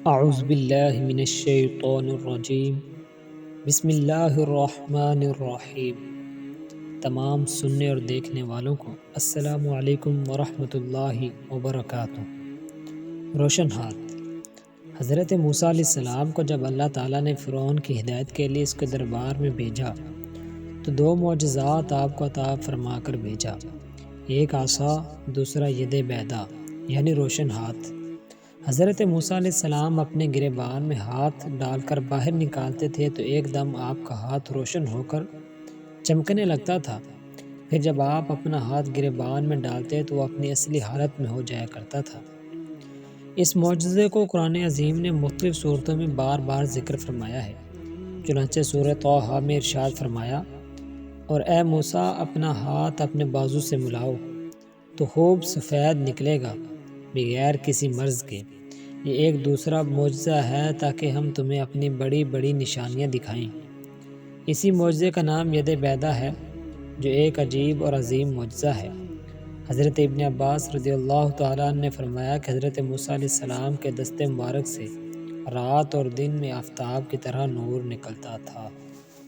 اعوذ باللہ من الشیطان الرجیم، بسم اللہ الرحمن الرحیم۔ تمام سننے اور دیکھنے والوں کو السلام علیکم ورحمۃ اللہ وبرکاتہ۔ روشن ہاتھ۔ حضرت موسیٰ علیہ السلام کو جب اللہ تعالیٰ نے فرعون کی ہدایت کے لیے اس کے دربار میں بھیجا تو دو معجزات آپ کو عطا فرما کر بھیجا، ایک عصا، دوسرا ید بیضا یعنی روشن ہاتھ۔ حضرت موسیٰ علیہ السلام اپنے گریبان میں ہاتھ ڈال کر باہر نکالتے تھے تو ایک دم آپ کا ہاتھ روشن ہو کر چمکنے لگتا تھا، پھر جب آپ اپنا ہاتھ گریبان میں ڈالتے تو وہ اپنی اصلی حالت میں ہو جایا کرتا تھا۔ اس معجزے کو قرآن عظیم نے مختلف صورتوں میں بار بار ذکر فرمایا ہے، چنانچہ سورہ طٰہٰ میں ارشاد فرمایا، اور اے موسیٰ اپنا ہاتھ اپنے بازو سے ملاؤ تو خوب سفید نکلے گا بغیر کسی مرض کے۔ یہ ایک دوسرا معجزہ ہے تاکہ ہم تمہیں اپنی بڑی بڑی نشانیاں دکھائیں۔ اسی معجزے کا نام ید بیضا ہے جو ایک عجیب اور عظیم معجزہ ہے۔ حضرت ابن عباس رضی اللہ تعالیٰ عنہ نے فرمایا کہ حضرت موسیٰ علیہ السلام کے دست مبارک سے رات اور دن میں آفتاب کی طرح نور نکلتا تھا۔